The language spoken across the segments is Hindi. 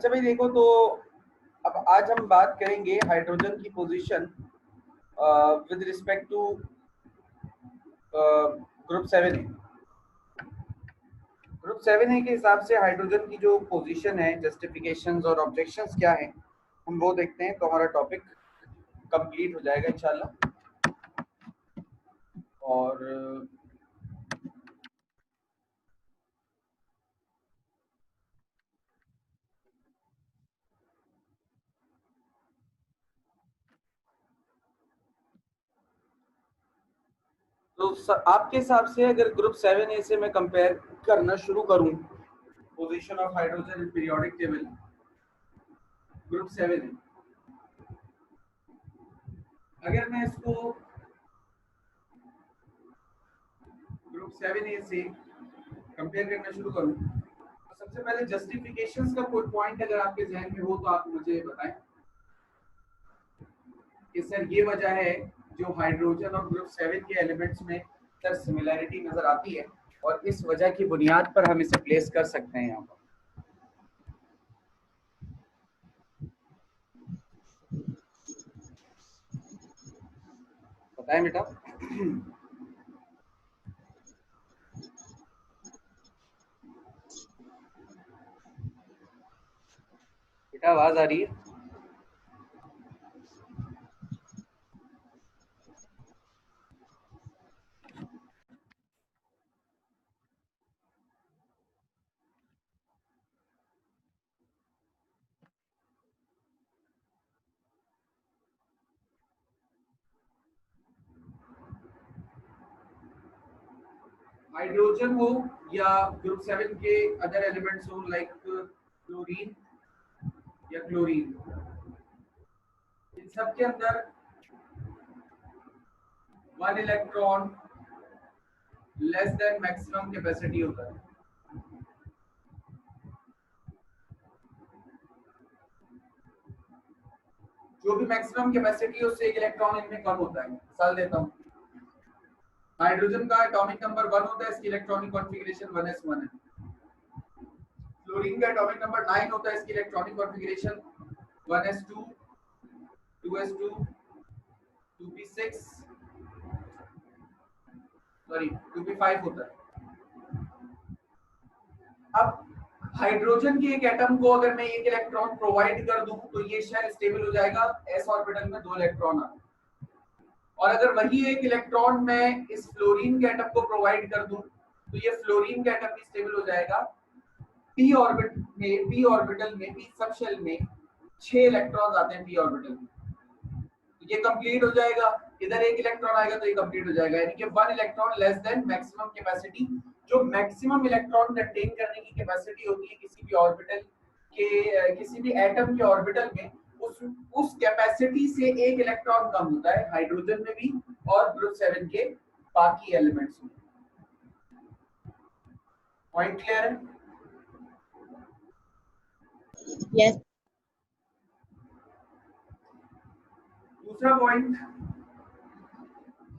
अच्छा भाई देखो, तो अब आज हम बात करेंगे हाइड्रोजन की position with respect to group 7A। Group 7A के हिसाब से हाइड्रोजन की जो पोजीशन है, जस्टिफिकेशंस और ऑब्जेक्शंस क्या हैं, हम वो देखते हैं तो हमारा टॉपिक कंप्लीट हो जाएगा इंशाल्लाह। और तो आपके हिसाब से अगर ग्रुप 7A से मैं कंपेयर करना शुरू करूं position of hydrogen in periodic table, group 7A, अगर मैं इसको ग्रुप 7A से कंपेयर करना शुरू करूं तो सबसे पहले जस्टिफिकेशंस का कोई पॉइंट अगर आपके जहन में हो तो आप मुझे बताएं कि सर ये वजह है जो हाइड्रोजन और ग्रुप 7 के एलिमेंट्स में सर सिमिलैरिटी नजर आती है और इस वजह की बुनियाद पर हम इसे प्लेस कर सकते हैं यहाँ पर। बताएं बेटा। बेटा आवाज आ रही है? हाइड्रोजन हो या ग्रुप 7 के अदर एलिमेंट्स हो लाइक क्लोरीन या क्लोरीन, इन सब के अंदर 1 electron less than maximum capacity होता है। जो भी मैक्सिमम कैपेसिटी है उससे 1 इलेक्ट्रॉन इनमें कम होता है। मिसाल देता हूँ, हाइड्रोजन का एटॉमिक नंबर 1 होता है, इसकी इलेक्ट्रॉनिक कॉन्फ़िगरेशन 1s1 है। फ्लोरीन का एटॉमिक नंबर 9 होता है, इसकी electronic configuration 1s2 2s2 2p6 sorry 2p5 होता है। अब हाइड्रोजन के एक एटम को अगर मैं 1 इलेक्ट्रॉन प्रोवाइड कर दूं तो ये शेल स्टेबल हो जाएगा, s ऑर्बिटल में 2 इलेक्ट्रॉन आ। और अगर वही 1 इलेक्ट्रॉन मैं इस फ्लोरीन के एटम को प्रोवाइड कर दूं तो ये फ्लोरीन का एटम भी स्टेबल हो जाएगा। p ऑर्बिटल में p सब शेल में 6 इलेक्ट्रॉन आते हैं p ऑर्बिटल में, तो ये कंप्लीट हो जाएगा। इधर 1 इलेक्ट्रॉन आएगा तो ये कंप्लीट हो जाएगा, यानी कि 1 electron less than maximum capacity. जो मैक्सिमम इलेक्ट्रॉन कंटेन करने की कैपेसिटी होती है किसी भी ऑर्बिटल के, किसी भी एटम के ऑर्बिटल में, उस कैपेसिटी से 1 इलेक्ट्रॉन कम होता है हाइड्रोजन में भी और ग्रुप 7 के बाकी एलिमेंट्स में। पॉइंट क्लियर है? यस। दूसरा पॉइंट,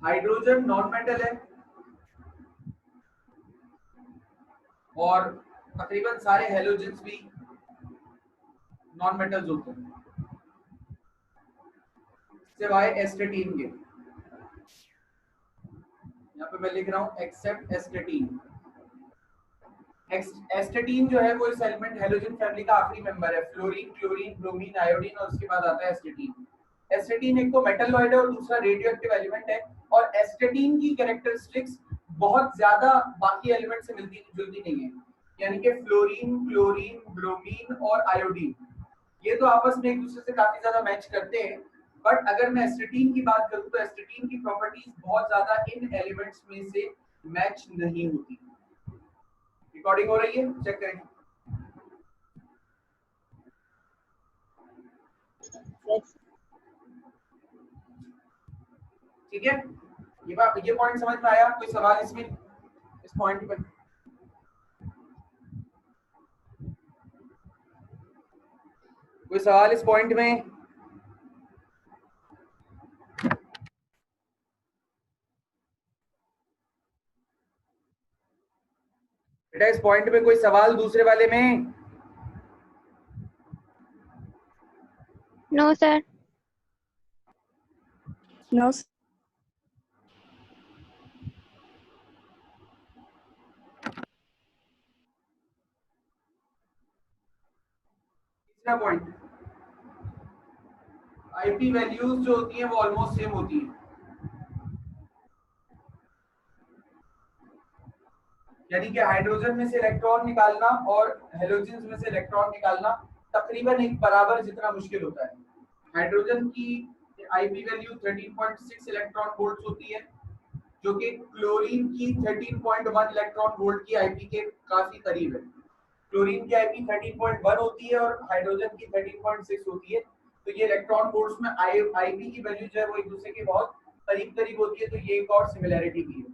हाइड्रोजन नॉन मेटल है और तकरीबन सारे हैलोजेंस भी नॉन मेटल्स होते हैं सिवाय एस्टेटीन के। यहाँ पे मैं लिख रहा हूँ एक्सेप्ट एस्टेटीन। एस्टेटीन जो है वो इस एलिमेंट हैलोजन फैमिली का आखिरी मेंबर है। फ्लोरीन, क्लोरीन, ब्रोमीन, आयोडीन और उसके बाद आता है एस्टेटीन। एस्टेटीन एक तो मेटलॉइड है और दूसरा रेडियोएक्टिव एलिमेंट है, और एस्टेटीन की कैरेक्टरिस्टिक्स बहुत ज्यादा बाकी एलिमेंट से मिलती जुलती नहीं है, यानी कि फ्लोरीन, क्लोरीन, ब्रोमीन और आयोडीन ये तो आपस में एक दूसरे से काफी ज्यादा मैच करते हैं। बट अगर मैं एस्टेटीन की बात करूं तो एस्टेटीन की प्रॉपर्टीज बहुत ज्यादा इन एलिमेंट्स में से मैच नहीं होती। रिकॉर्डिंग हो रही है, चेक करें। ठीक है, ये पॉइंट समझ में आया? कोई सवाल इसमें, इस पॉइंट पर? कोई सवाल इस पॉइंट में? बेटा इस पॉइंट में कोई सवाल दूसरे वाले में? No sir. नो तीसरा पॉइंट, आईपी वैल्यूज जो होती हैं वो ऑलमोस्ट सेम होती हैं, यानी कि हाइड्रोजन में से इलेक्ट्रॉन निकालना और हेलोजन में से इलेक्ट्रॉन निकालना तकरीबन एक बराबर जितना मुश्किल होता है। हाइड्रोजन की आईपी वैल्यू 13.6 इलेक्ट्रॉन वोल्ट होती है, जो कि क्लोरीन की 13.1 इलेक्ट्रॉन वोल्ट की आईपी के काफी करीब है। क्लोरीन की आईपी 13.1 होती है और हाइड्रोजन की 13.6 होती है, तो ये इलेक्ट्रॉन वोल्ट्स में आईपी की वैल्यू जो है वो एक दूसरे के बहुत करीब करीब होती है, तो ये एक और सिमिलैरिटी भी है।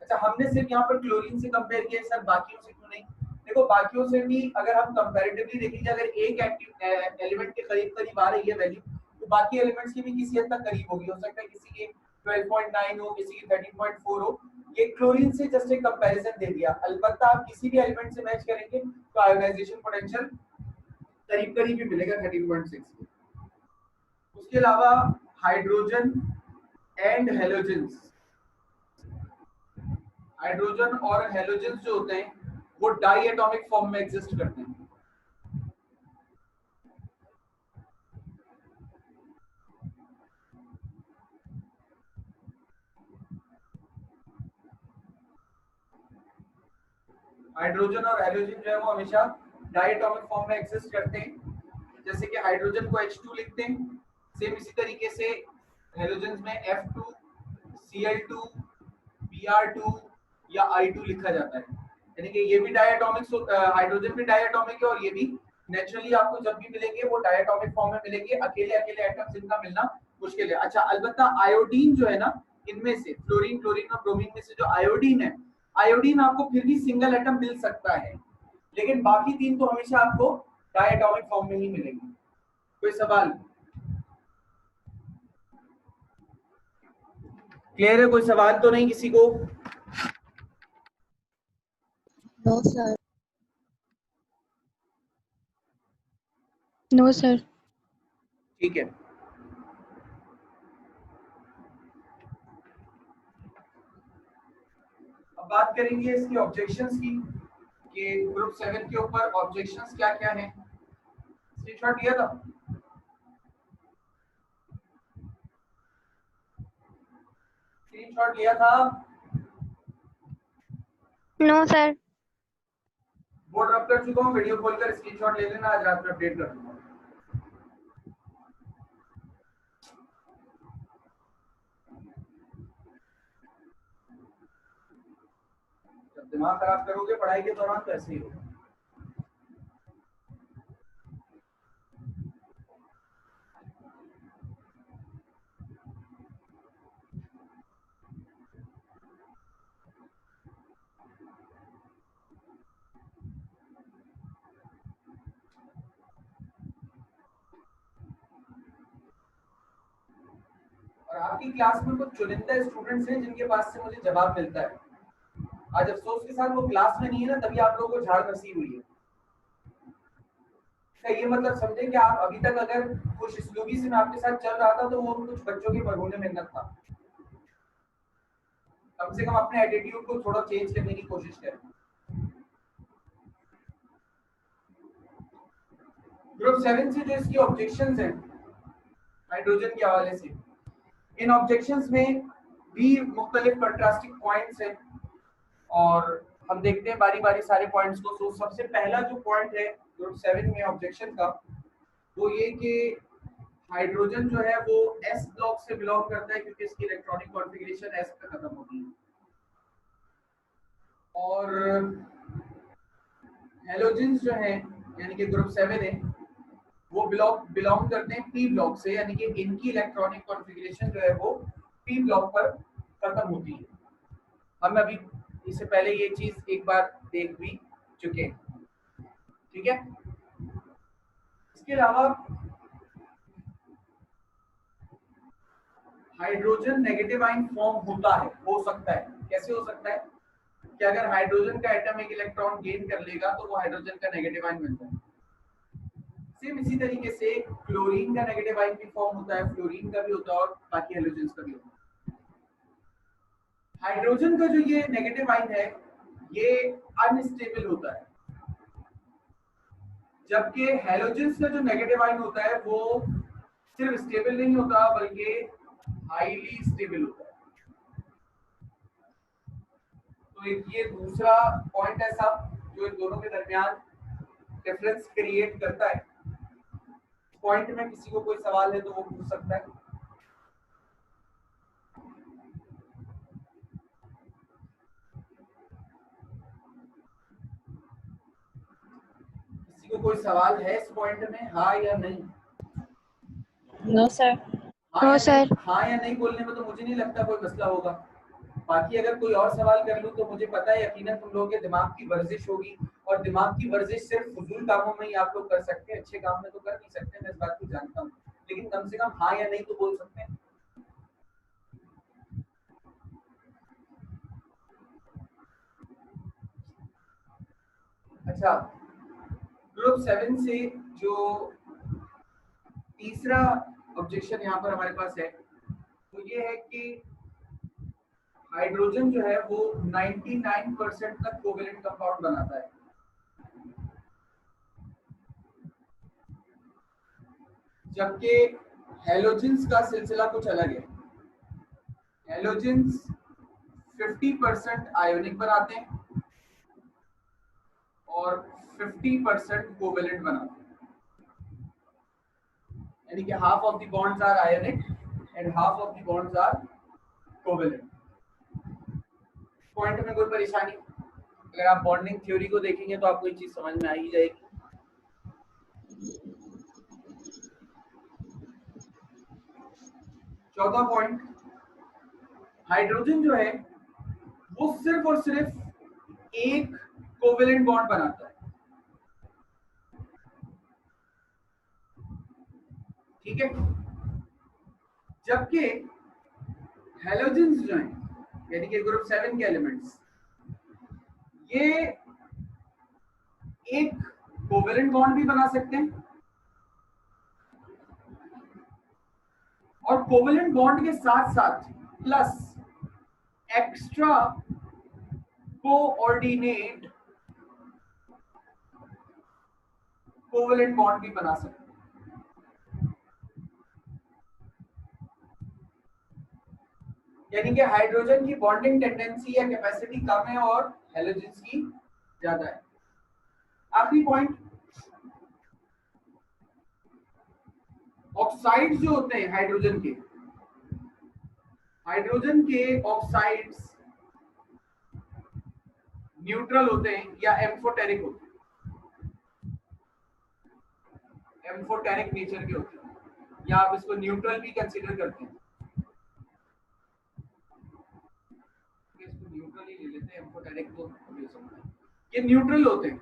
अच्छा, हमने सिर्फ यहाँ पर क्लोरीन से कंपेयर किया सर, बाकियों से क्यों नहीं? देखो, बाकियों से भी अगर हम कंपैरेटिवली देखेंगे, अगर एक एक्टिव एलिमेंट के करीब करीब आ रही है वैल्यू, तो बाकी एलिमेंट्स की भी किसी हद तक करीब होगी। हो सकता है किसी के 12.9 हो, किसी की 13.4 हो। ये क्लोरीन से जस्ट एक कंपैरिजन दे दिया। अलबत्ता आप किसी भी एलिमेंट से मैच करेंगे तो आयोनाइजेशन पोटेंशियल करीब करीब ही मिलेगा 13.6। उसके अलावा हाइड्रोजन एंड हेलोजेंस, हाइड्रोजन और हेलोजेंस जो होते हैं वो डाई एटॉमिक फॉर्म में एग्जिस्ट करते हैं। हाइड्रोजन और हेलोजन जो है वो हमेशा डाई एटॉमिक फॉर्म में एग्जिस्ट करते हैं। जैसे कि हाइड्रोजन को H2 लिखते हैं, सेम इसी तरीके से हेलोजेंस में F2, Cl2, Br2 या I2 लिखा जाता है। यानी कि ये भी डायटोमिक, हाइड्रोजन भी डायटोमिक है और ये भी नेचुरली आपको जब भी मिलेंगे वो डायटोमिक फॉर्म में मिलेंगे, अकेले अकेले एटम्स इनका मिलना मुश्किल है। अच्छा, अलबत्ता आयोडीन जो है ना, इनमें से फ्लोरीन, क्लोरीन और ब्रोमीन में से जो आयोडीन है, आयोडीन आपको फिर भी सिंगल एटम मिल सकता है, लेकिन बाकी तीन तो हमेशा आपको डायटोमिक फॉर्म में ही मिलेंगे। कोई सवाल? क्लियर है? कोई सवाल तो नहीं किसी को? No sir. No sir. ठीक है। अब बात करेंगे इसकी ऑब्जेक्शंस की, कि ग्रुप 7 के ऊपर ऑब्जेक्शंस क्या क्या हैं। स्क्रीनशॉट लिया था? स्क्रीनशॉट लिया था? No sir. बोर्ड रब कर चुका हूँ, वीडियो खोलकर स्क्रीनशॉट ले लेना, आज रात में अपडेट कर दूंगा। जब दिमाग खराब करोगे पढ़ाई के दौरान तो ऐसे ही होगा। और आपकी क्लास में कुछ चुनिंदा स्टूडेंट्स हैं जिनके पास से मुझे जवाब मिलता है। आज अफसोस के साथ वो क्लास में नहीं है ना, तभी आप लोगों को झाड़ नसीब हुई है। ये मतलब समझे कि आप अभी तक अगर कुछ इसलूबी से मैं आपके साथ चल रहा था तो वो कुछ बच्चों के भगोने मेहनत था। कम से कम अपने एटीट्यूड को थोड़ा चेंज करने की कोशिश करें। ग्रुप 7 से जो इसकी ऑब्जेक्शंस हैं हाइड्रोजन के हवाले से, इन ऑब्जेक्शंस में भी मुख्तलिफ कंट्रास्टिंग पॉइंट्स हैं और हम देखते हैं बारी बारी सारे पॉइंट्स को। तो सबसे पहला जो पॉइंट है ग्रुप 7 में ऑब्जेक्शन का, वो ये कि हाइड्रोजन जो है वो एस ब्लॉक से बिलोंग करता है, क्योंकि इसकी इलेक्ट्रॉनिक कॉन्फ़िगरेशन एस पे खत्म होती है। और हेलोजेंस जो है यानी कि ग्रुप 7 है, वो बिलोंग करते हैं पी ब्लॉक से, यानी कि इनकी इलेक्ट्रॉनिक कॉन्फ़िगरेशन जो है वो पी ब्लॉक पर खत्म होती है। हम अभी इससे पहले ये चीज एक बार देख भी चुके हैं, ठीक है। इसके अलावा हाइड्रोजन नेगेटिव आयन फॉर्म होता है, हो सकता है। कैसे हो सकता है? कि अगर हाइड्रोजन का एटम एक इलेक्ट्रॉन गेन कर लेगा तो वो हाइड्रोजन का नेगेटिव आयन बनता है। सेम इसी तरीके से क्लोरीन का नेगेटिव आयन भी फॉर्म होता है, फ्लोरीन का भी होता है और बाकी हैलोजेंस का भी होता है। हाइड्रोजन का जो ये नेगेटिव आयन है ये अनस्टेबल होता है, जबकि हैलोजेंस का जो नेगेटिव आयन होता है वो सिर्फ स्टेबल नहीं होता बल्कि हाईली स्टेबल होता है। तो ये दूसरा पॉइंट है सब जो इन दोनों के दरमियान डिफरेंस क्रिएट करता है। पॉइंट में किसी को कोई सवाल है तो वो पूछ सकता है। किसी को कोई सवाल है इस पॉइंट में, हाँ या नहीं? No sir. हाँ सर। हाँ या नहीं बोलने में तो मुझे नहीं लगता कोई मसला होगा। बाकी अगर कोई और सवाल कर लूं तो मुझे पता है यकीनन तुम लोगों के दिमाग की वर्जिश होगी, और दिमाग की वर्जिश सिर्फ फजूल कामों में ही आप लोग कर सकते हैं, अच्छे काम में तो कर नहीं सकते, मैं इस बात को जानता हूँ, लेकिन कम से कम हाँ या नहीं तो बोल सकते हैं। अच्छा, ग्रुप 7 से जो तीसरा ऑब्जेक्शन यहाँ पर हमारे पास है वो ये है कि हाइड्रोजन जो है वो 99% तक कोवेलेंट कंपाउंड बनाता है, जबकि हैलोजेंस का सिलसिला कुछ अलग है। हैलोजेंस 50% आयोनिक बनाते हैं और 50% कोवेलेंट बनाते हैं, यानी कि half of the bonds are ionic and half of the bonds are covalent. Point में कोई परेशानी? अगर आप बॉन्डिंग थ्योरी को देखेंगे तो आपको ये चीज समझ में आ ही जाएगी। चौथा पॉइंट, हाइड्रोजन जो है वो सिर्फ और सिर्फ एक कोवेलेंट बॉन्ड बनाता है, ठीक है, जबकि हैलोजेंस जो हैं यानी कि ग्रुप 7 के एलिमेंट्स ये एक कोवेलेंट बॉन्ड भी बना सकते हैं और कोवेलेंट बॉन्ड के साथ साथ plus extra coordinate covalent bond भी बना सकते हैं। यानी कि हाइड्रोजन की बॉन्डिंग टेंडेंसी या कैपेसिटी कम है और हैलोजेंस की ज्यादा है। आखिरी पॉइंट, ऑक्साइड्स जो होते हैं हाइड्रोजन के ऑक्साइड्स न्यूट्रल होते हैं या एम्फोटेरिक होते हैं, एम्फोटेरिक नेचर के होते हैं, या आप इसको न्यूट्रल भी कंसीडर करते हैं, इसको न्यूट्रल ही ले लेते हैं, एम्फोटेरिक तो हो सकता है। ये न्यूट्रल होते हैं।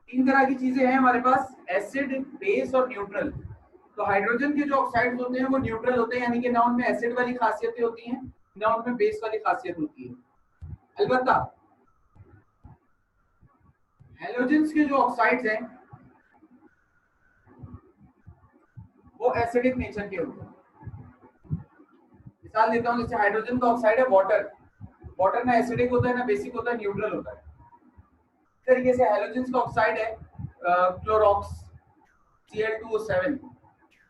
तीन तरह की चीजें हैं हमारे पास, एसिड, बेस और न्यूट्रल। तो हाइड्रोजन के जो ऑक्साइड्स होते हैं वो न्यूट्रल होते हैं, यानी कि ना उनमें एसिड वाली खासियतें होती हैं ना उनमें बेस वाली खासियत होती है। अलबत्ता हैलोजेंस के जो ऑक्साइड्स हैं वो एसिडिक नेचर के होते हैं। मिसाल देता हूं, जैसे हाइड्रोजन का ऑक्साइड है वाटर, वाटर ना एसिडिक होता है ना बेसिक होता है, न्यूट्रल होता है। इस तरीके से हैलोजेंस का ऑक्साइड है क्लोरोक्स Cl2O7,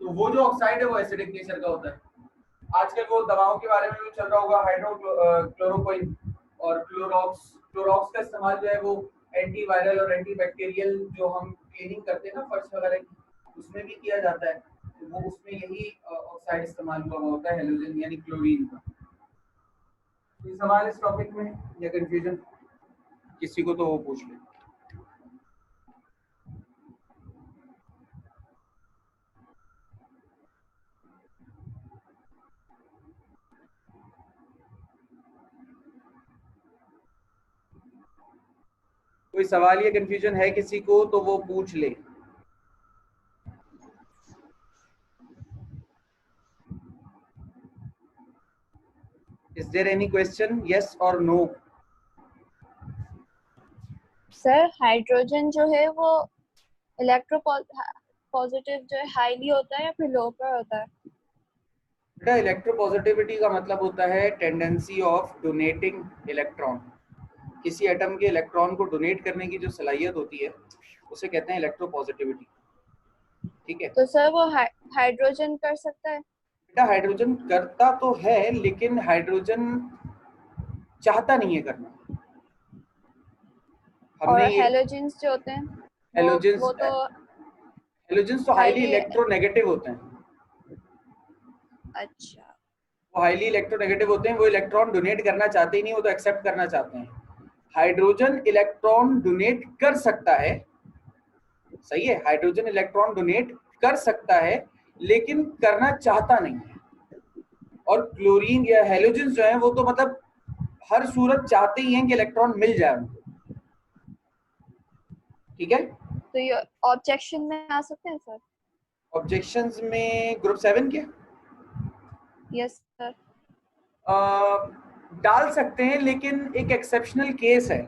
तो वो जो ऑक्साइड है वो एसिडिक नेचर का होता है। आजकल वो दवाओं के बारे में भी चल रहा होगा, हाइड्रोक्लोरोक्विन और क्लोरोक्स का इस्तेमाल जो है वो एंटीवायरल और एंटीबैक्टीरियल जो हम क्लीनिंग करते हैं ना फर्श वगैरह की, उसमें भी किया जाता है, तो वो उसमें यही ऑक्साइड इस्तेमाल हुआ होता है हैलोजन यानी क्लोरीन का। कोई सवाल इस टॉपिक में या कंफ्यूजन किसी को तो वो पूछ ले। कोई सवाल या कंफ्यूजन है किसी को तो वो पूछ ले। Is there any question? Yes or no? Sir hydrogen जो है वो इलेक्ट्रो पॉजिटिव जो है हाईली होता है या फिर लो पर होता है? बेटा इलेक्ट्रोपॉजिटिविटी का मतलब होता है टेंडेंसी ऑफ डोनेटिंग इलेक्ट्रॉन। किसी एटम के इलेक्ट्रॉन को डोनेट करने की जो सलाहियत होती है उसे कहते हैं इलेक्ट्रोपॉजिटिविटी। ठीक है, तो सर वो हाइड्रोजन कर सकता है? बेटा हाइड्रोजन करता तो है लेकिन हाइड्रोजन चाहता नहीं है करना। और हमने ये हेलोजेंस जो होते हैं हेलोजेंस वो तो हेलोजेंस तो हाईली हाईली। इलेक्ट्रोनेगेटिव होते हैं। अच्छा। वो हाईली इलेक्ट्रोनेगेटिव होते हैं, वो इलेक्ट्रॉन डोनेट करना चाहते ही नहीं, वो तो एक्सेप्ट करना चाहते हैं। हाइड्रोजन इलेक्ट्रॉन डोनेट कर सकता है, सही है, हाइड्रोजन इलेक्ट्रॉन डोनेट कर सकता है लेकिन करना चाहता नहीं है। और क्लोरीन या हेलोजन जो है वो तो मतलब हर सूरत चाहते ही हैं कि इलेक्ट्रॉन मिल जाए उनको। ठीक है, तो ये ऑब्जेक्शन में आ सकते हैं सर? ऑब्जेक्शंस में ग्रुप 7 के यस सर। डाल सकते हैं लेकिन एक एक्सेप्शनल केस है